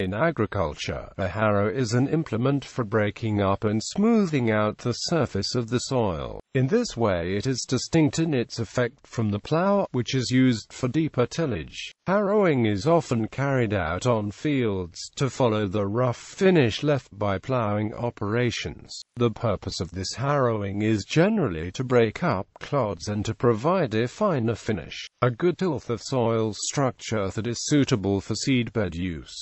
In agriculture, a harrow is an implement for breaking up and smoothing out the surface of the soil. In this way it is distinct in its effect from the plough, which is used for deeper tillage. Harrowing is often carried out on fields to follow the rough finish left by ploughing operations. The purpose of this harrowing is generally to break up clods and to provide a finer finish, a good tilth of soil structure that is suitable for seedbed use.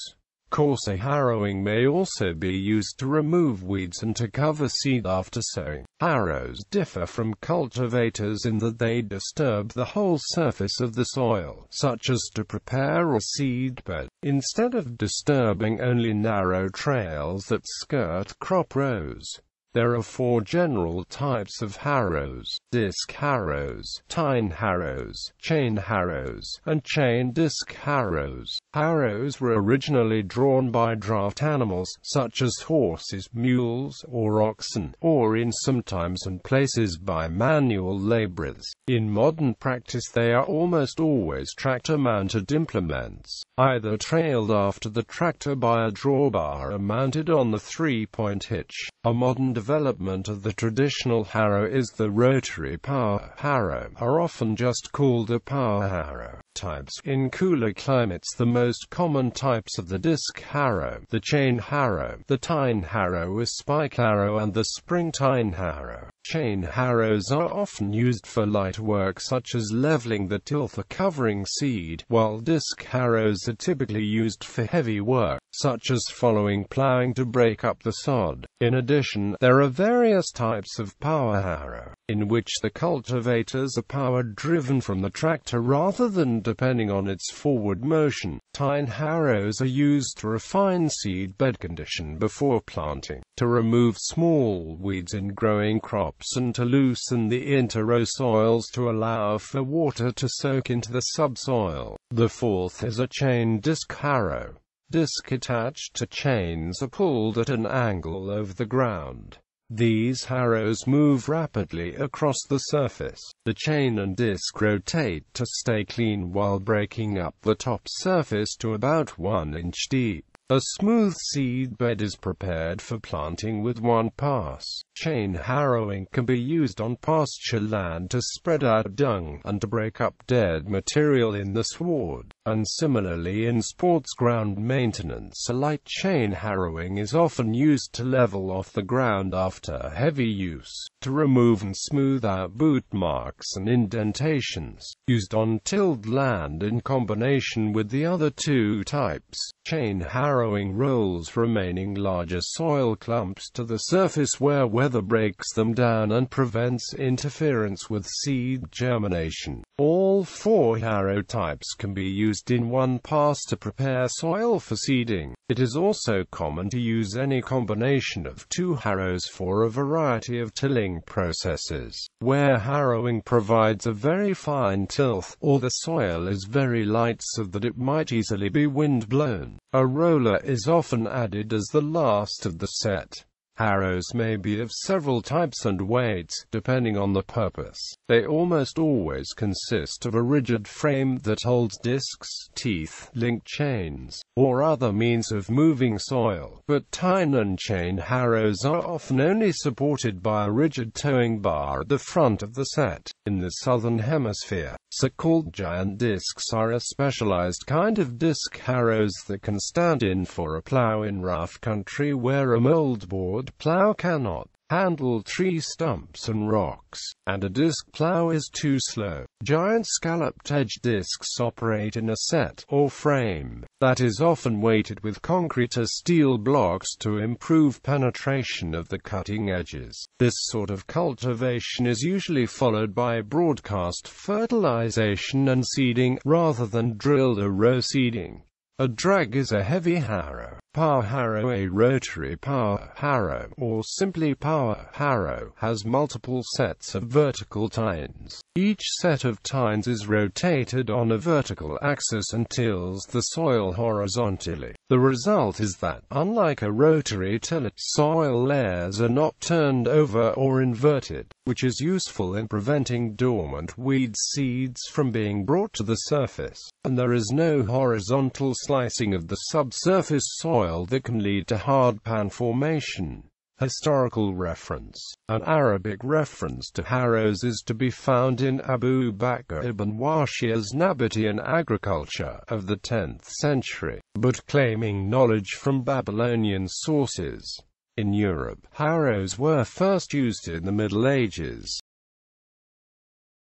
Coarser harrowing may also be used to remove weeds and to cover seed after sowing. Harrows differ from cultivators in that they disturb the whole surface of the soil, such as to prepare a seedbed, instead of disturbing only narrow trails that skirt crop rows. There are 4 general types of harrows: disc harrows, tine harrows, chain harrows, and chain disc harrows. Harrows were originally drawn by draft animals, such as horses, mules, or oxen, or in sometimes and places by manual laborers. In modern practice they are almost always tractor-mounted implements, either trailed after the tractor by a drawbar or mounted on the 3-point hitch. A modern development of the traditional harrow is the rotary power harrow, are often just called a power harrow. Types. In cooler climates the most common types of the disc harrow, the chain harrow, the tine harrow, a spike harrow, and the spring tine harrow. Chain harrows are often used for light work such as leveling the tilth or covering seed, while disc harrows are typically used for heavy work, such as following plowing to break up the sod. In addition, there are various types of power harrow, in which the cultivators are power-driven from the tractor rather than depending on its forward motion. Tine harrows are used to refine seed bed condition before planting, to remove small weeds in growing crops, and to loosen the inter-row soils to allow for water to soak into the subsoil. The 4th is a chain disc harrow. Disc attached to chains are pulled at an angle over the ground. These harrows move rapidly across the surface. The chain and disc rotate to stay clean while breaking up the top surface to about 1 inch deep. A smooth seed bed is prepared for planting with one pass. Chain harrowing can be used on pasture land to spread out dung and to break up dead material in the sward. And similarly in sports ground maintenance, a light chain harrowing is often used to level off the ground after heavy use, to remove and smooth out boot marks and indentations, used on tilled land in combination with the other 2 types. Chain harrowing rolls remaining larger soil clumps to the surface where weather breaks them down and prevents interference with seed germination. All 4 harrow types can be used in one pass to prepare soil for seeding. It is also common to use any combination of 2 harrows for a variety of tilling processes, where harrowing provides a very fine tilth, or the soil is very light so that it might easily be wind-blown. A roller is often added as the last of the set. Harrows may be of several types and weights, depending on the purpose. They almost always consist of a rigid frame that holds discs, teeth, link chains, or other means of moving soil, but tine and chain harrows are often only supported by a rigid towing bar at the front of the set. In the southern hemisphere, so-called giant discs are a specialized kind of disc harrows that can stand in for a plow in rough country where a moldboard plow cannot handle tree stumps and rocks, and a disc plow is too slow. Giant scalloped-edge discs operate in a set, or frame, that is often weighted with concrete or steel blocks to improve penetration of the cutting edges. This sort of cultivation is usually followed by broadcast fertilization and seeding, rather than drilled or row seeding. A drag is a heavy harrow, Power harrow. A rotary power harrow, or simply power harrow, has multiple sets of vertical tines. Each set of tines is rotated on a vertical axis and tills the soil horizontally. The result is that, unlike a rotary tiller, soil layers are not turned over or inverted, which is useful in preventing dormant weed seeds from being brought to the surface, and there is no horizontal slicing of the subsurface soil that can lead to hardpan formation. Historical reference. An Arabic reference to harrows is to be found in Abu Bakr ibn Washir's Nabatean Agriculture of the 10th century, but claiming knowledge from Babylonian sources. In Europe, harrows were first used in the Middle Ages.